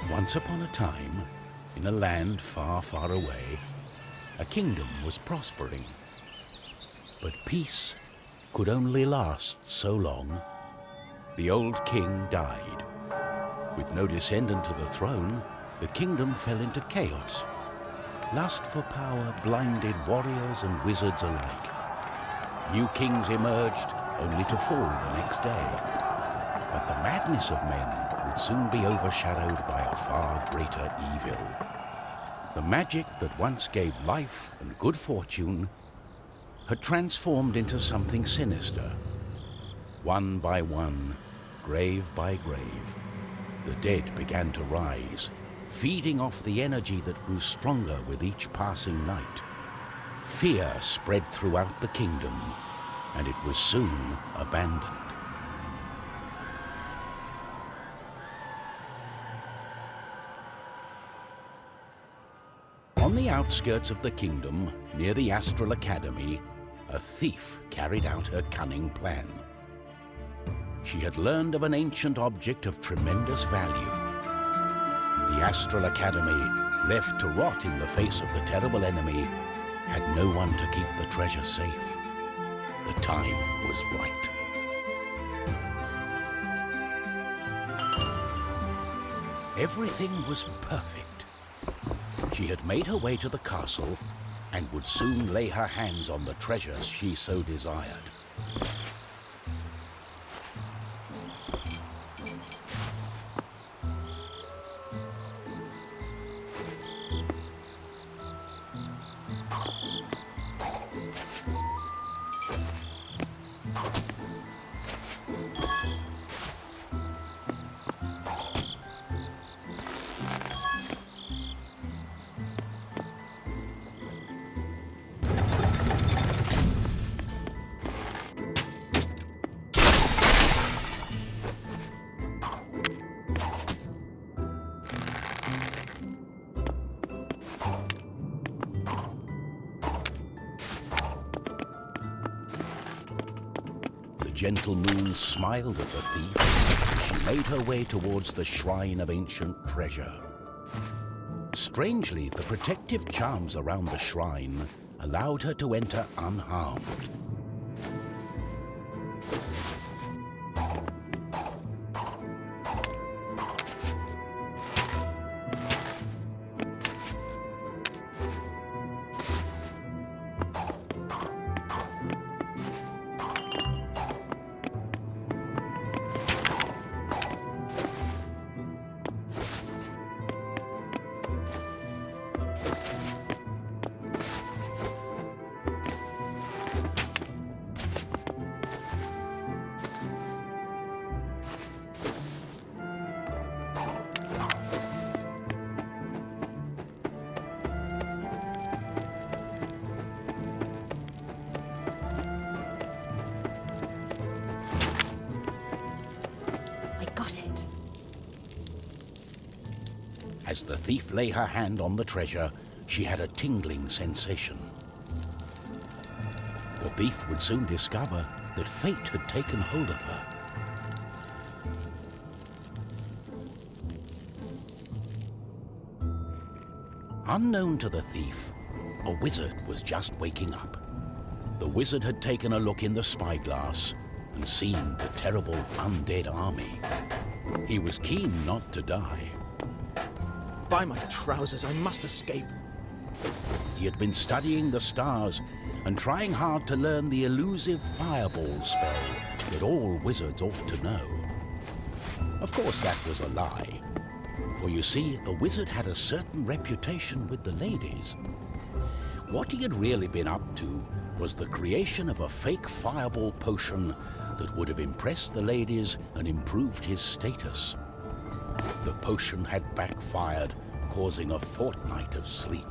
Once upon a time, in a land far, far away, a kingdom was prospering. But peace could only last so long. The old king died. With no descendant to the throne, the kingdom fell into chaos. Lust for power blinded warriors and wizards alike. New kings emerged, only to fall the next day. But the madness of men would soon be overshadowed by a far greater evil. The magic that once gave life and good fortune had transformed into something sinister. One by one, grave by grave, the dead began to rise, feeding off the energy that grew stronger with each passing night. Fear spread throughout the kingdom, and it was soon abandoned. On the outskirts of the kingdom, near the Astral Academy, a thief carried out her cunning plan. She had learned of an ancient object of tremendous value. The Astral Academy, left to rot in the face of the terrible enemy, had no one to keep the treasure safe. The time was right. Everything was perfect. She had made her way to the castle and would soon lay her hands on the treasures she so desired. The gentle moon smiled at the thief as she made her way towards the shrine of ancient treasure. Strangely, the protective charms around the shrine allowed her to enter unharmed. As the thief lay her hand on the treasure, she had a tingling sensation. The thief would soon discover that fate had taken hold of her. Unknown to the thief, a wizard was just waking up. The wizard had taken a look in the spyglass and seen the terrible undead army. He was keen not to die. By my trousers, I must escape. He had been studying the stars and trying hard to learn the elusive fireball spell that all wizards ought to know. Of course, that was a lie. For you see, the wizard had a certain reputation with the ladies. What he had really been up to was the creation of a fake fireball potion that would have impressed the ladies and improved his status. The potion had backfired, causing a fortnight of sleep.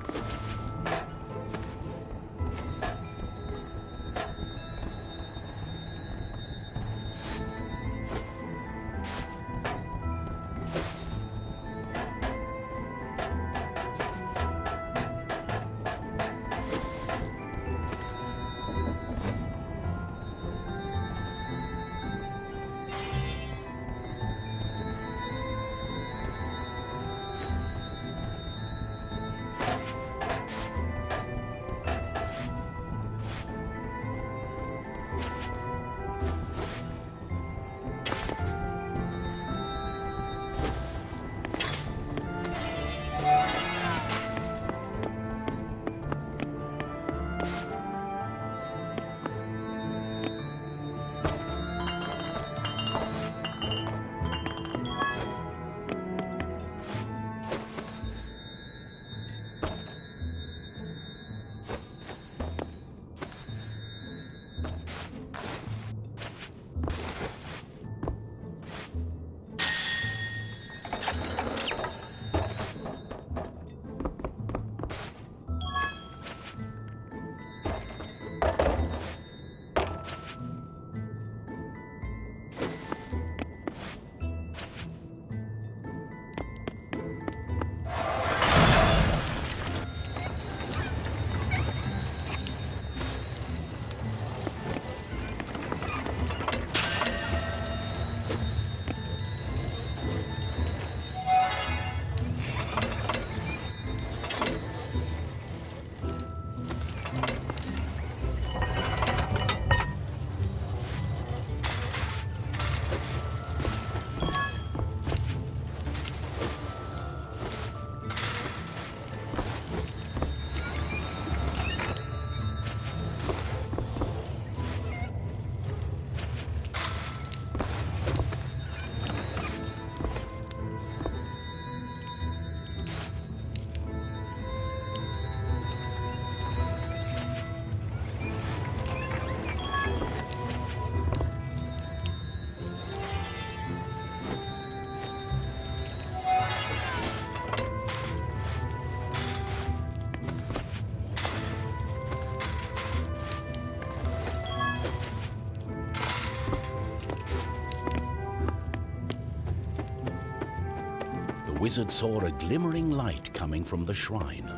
wizard saw a glimmering light coming from the shrine.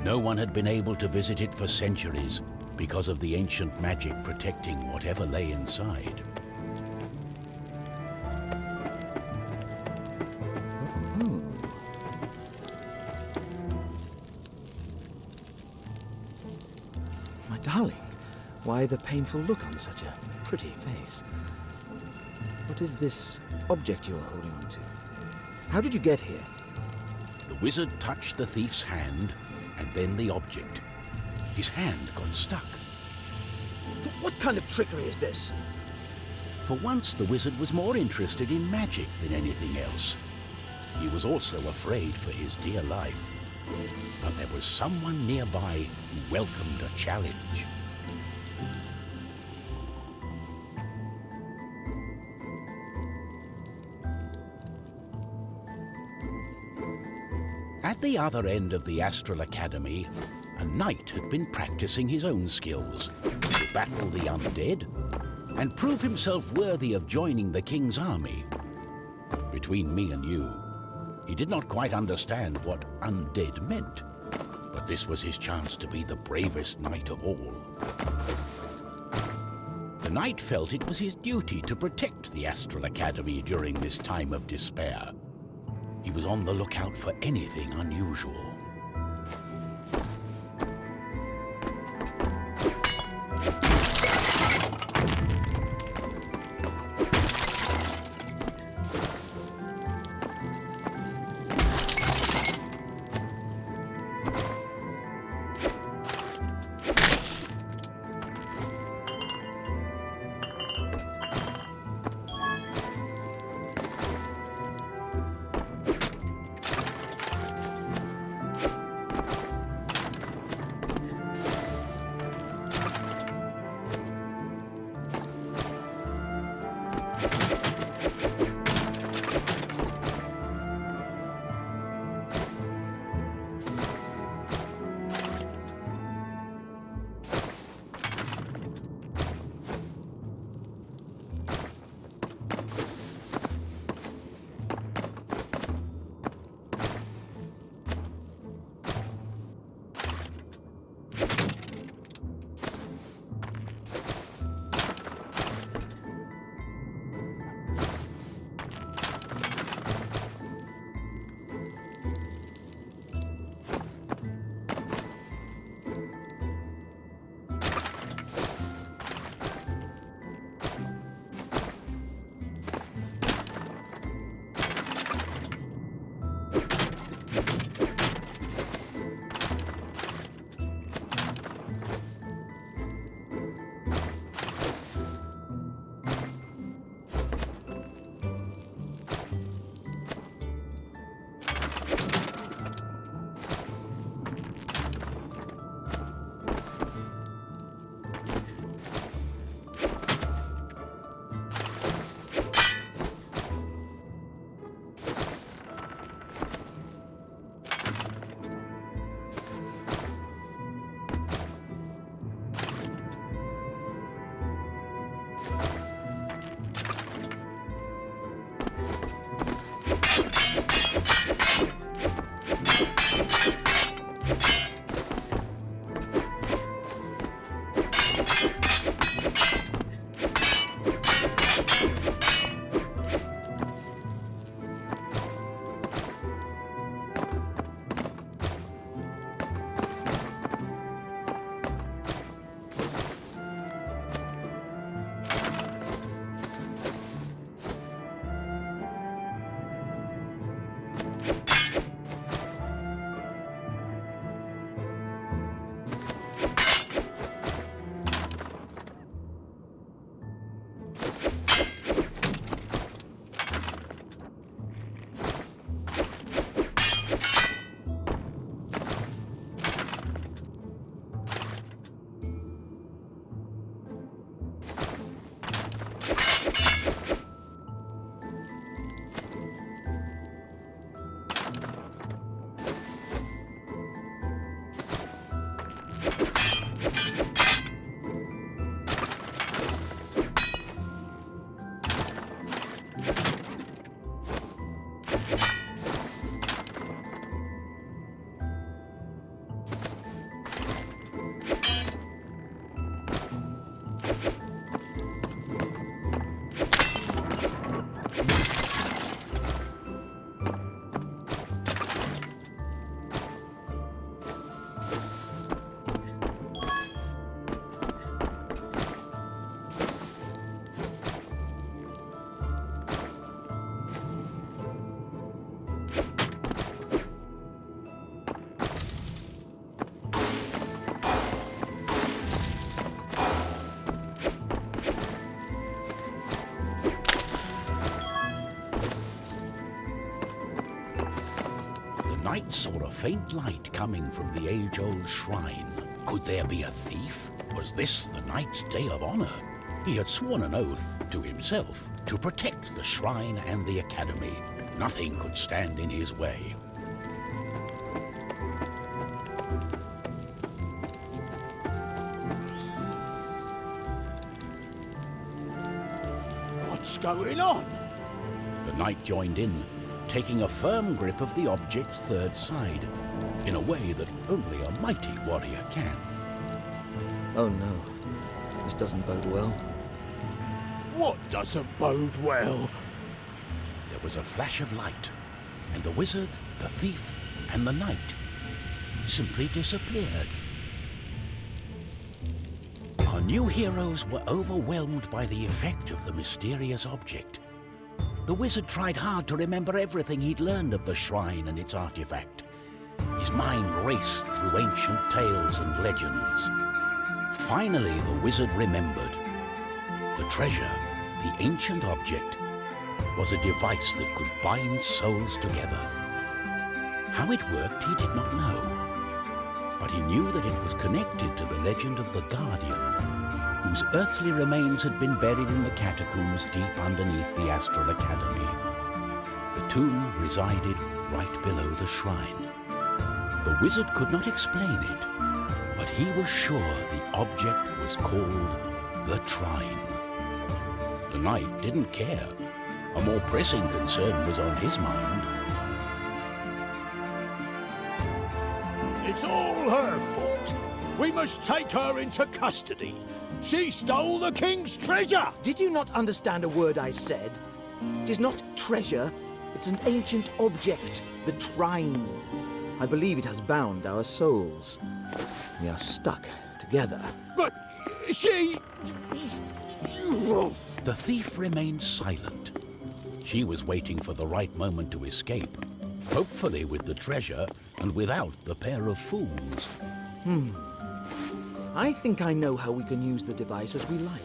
No one had been able to visit it for centuries because of the ancient magic protecting whatever lay inside. My darling, why the painful look on such a pretty face? What is this object you are holding on to? How did you get here? The wizard touched the thief's hand and then the object. His hand got stuck. What kind of trickery is this? For once, the wizard was more interested in magic than anything else. He was also afraid for his dear life. But there was someone nearby who welcomed a challenge. At the other end of the Astral Academy, a knight had been practicing his own skills to battle the undead and prove himself worthy of joining the king's army. Between me and you, he did not quite understand what undead meant, but this was his chance to be the bravest knight of all. The knight felt it was his duty to protect the Astral Academy during this time of despair. He was on the lookout for anything unusual. knight saw a faint light coming from the age-old shrine. Could there be a thief? Was this the knight's day of honor? He had sworn an oath to himself to protect the shrine and the academy. Nothing could stand in his way. What's going on? The knight joined in, taking a firm grip of the object's third side, in a way that only a mighty warrior can. Oh no, this doesn't bode well. What doesn't bode well? There was a flash of light, and the wizard, the thief, and the knight simply disappeared. Our new heroes were overwhelmed by the effect of the mysterious object. The wizard tried hard to remember everything he'd learned of the shrine and its artifact. His mind raced through ancient tales and legends. Finally, the wizard remembered. The treasure, the ancient object, was a device that could bind souls together. How it worked, he did not know. But he knew that it was connected to the legend of the Guardian, whose earthly remains had been buried in the catacombs deep underneath the Astral Academy. The tomb resided right below the shrine. The wizard could not explain it, but he was sure the object was called the Trine. The knight didn't care. A more pressing concern was on his mind. It's all her fault. We must take her into custody. She stole the king's treasure! Did you not understand a word I said? It is not treasure, it's an ancient object, the Trine. I believe it has bound our souls. We are stuck together. But she... The thief remained silent. She was waiting for the right moment to escape, hopefully with the treasure and without the pair of fools. I think I know how we can use the device as we like.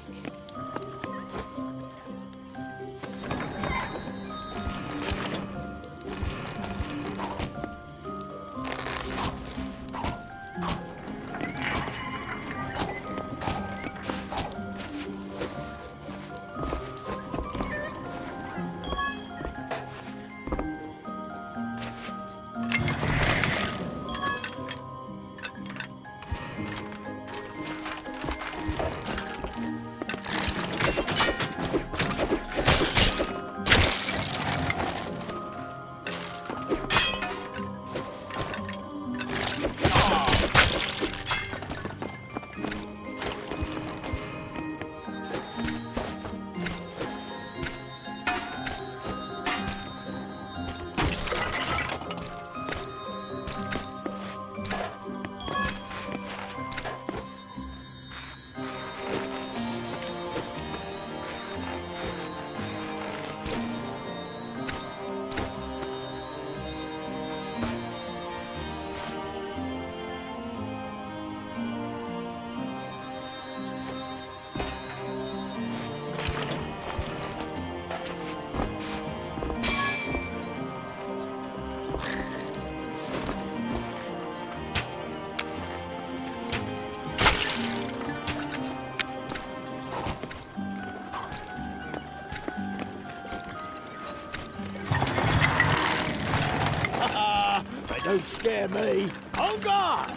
Don't scare me. On guard!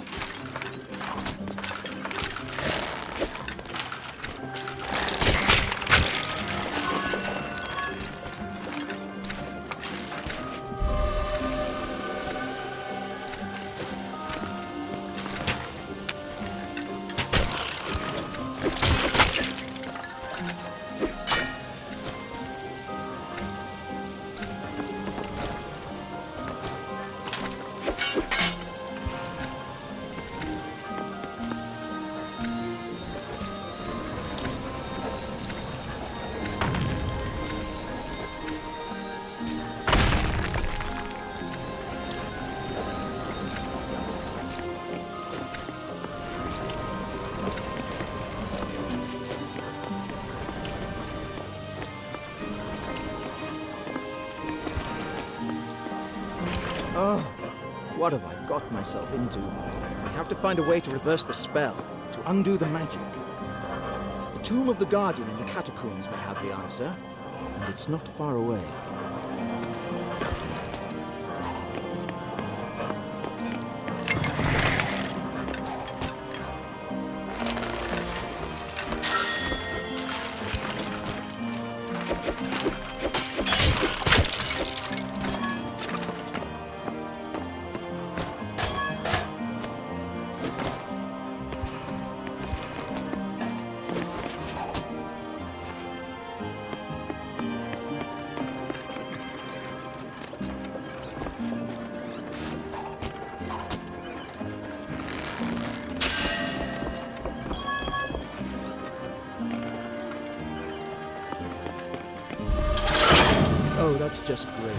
What have I got myself into? I have to find a way to reverse the spell, to undo the magic. The tomb of the Guardian in the catacombs may have the answer, and it's not far away. Oh, that's just great.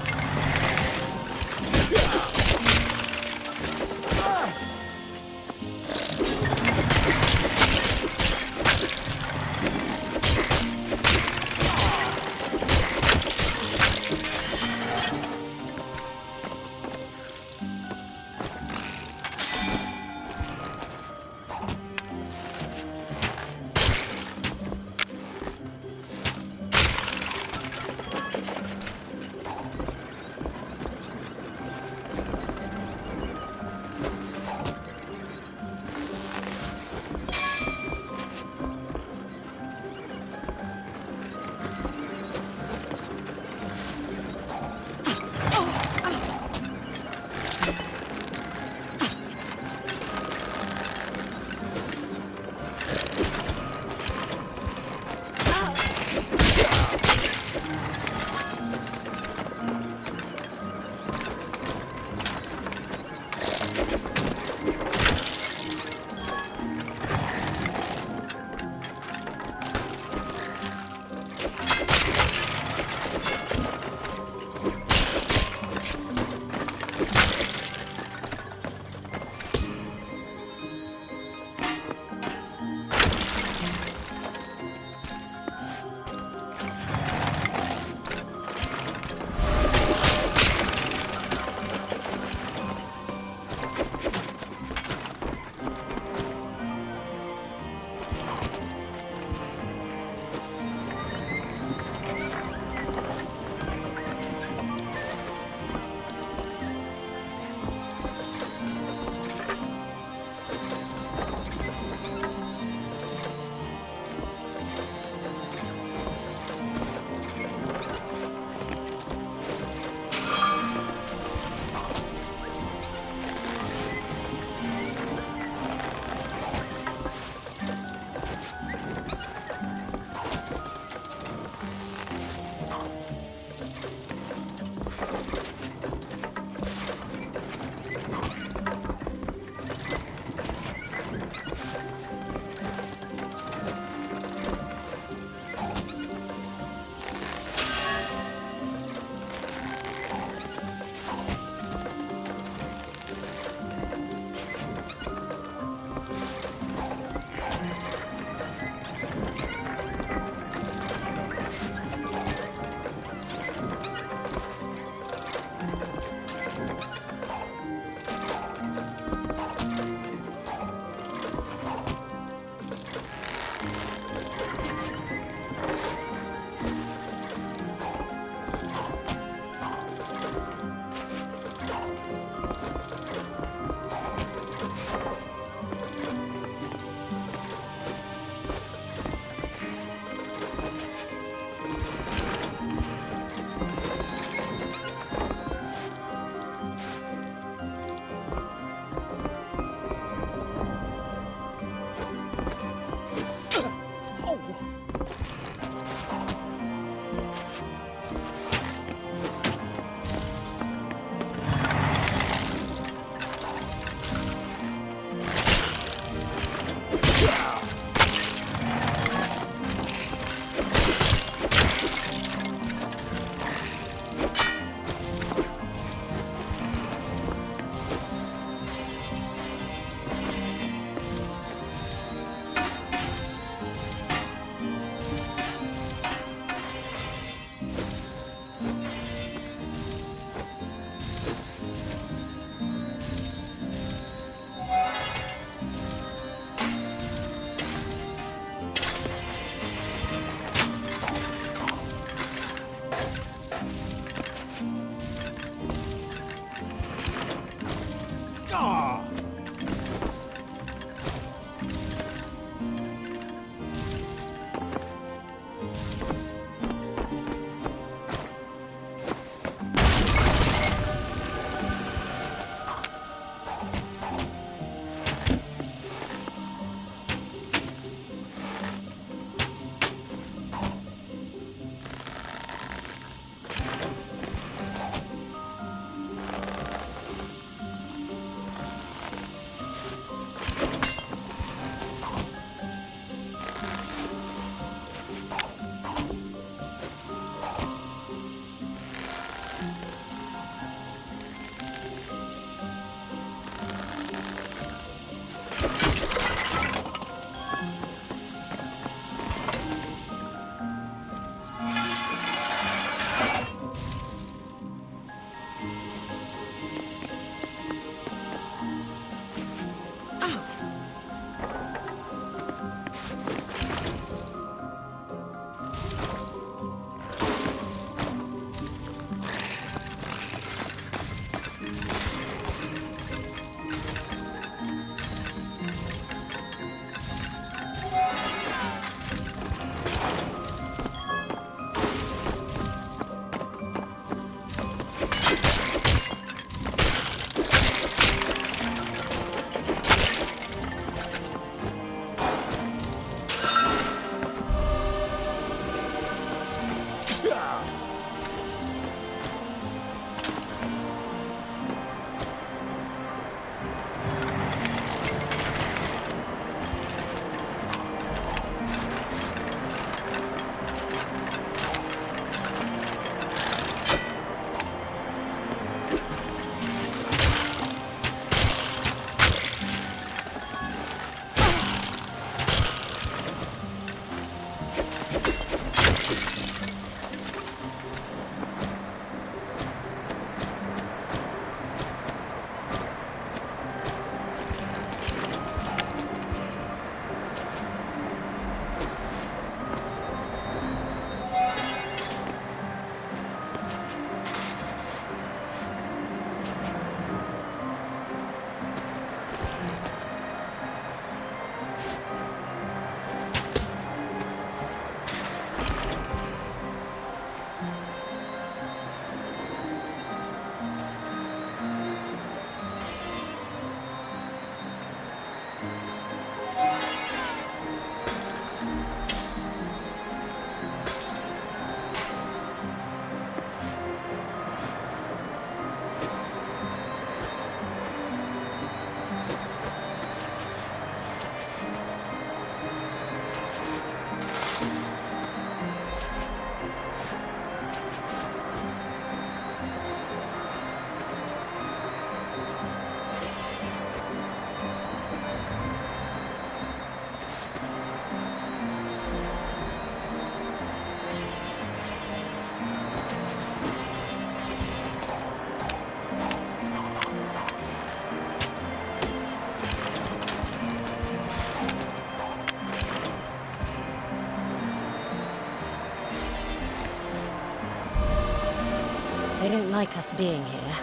don't like us being here.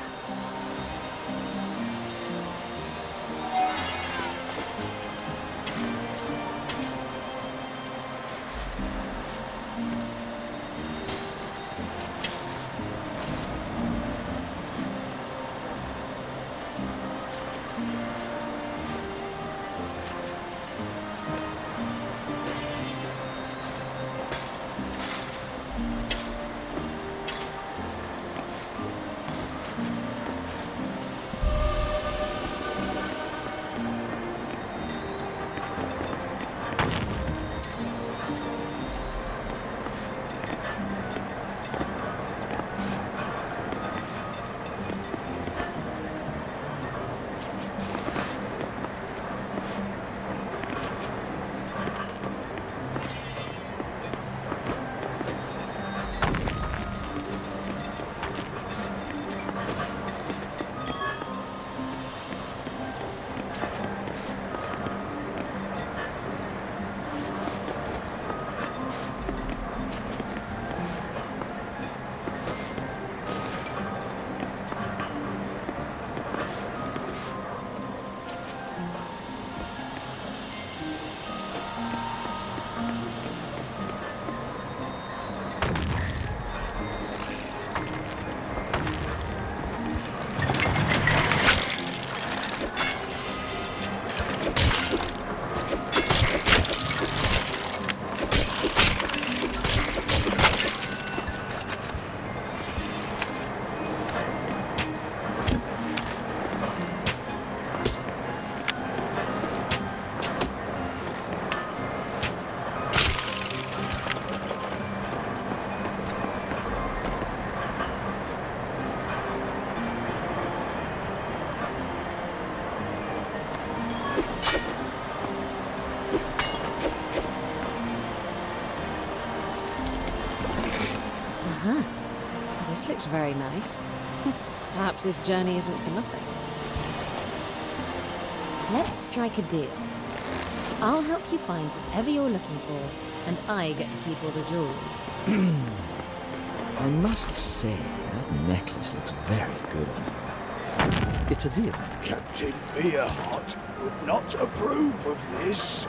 This looks very nice. Perhaps this journey isn't for nothing. Let's strike a deal. I'll help you find whatever you're looking for, and I get to keep all the jewelry. I must say, that necklace looks very good on you. It's a deal. Captain Beerheart would not approve of this.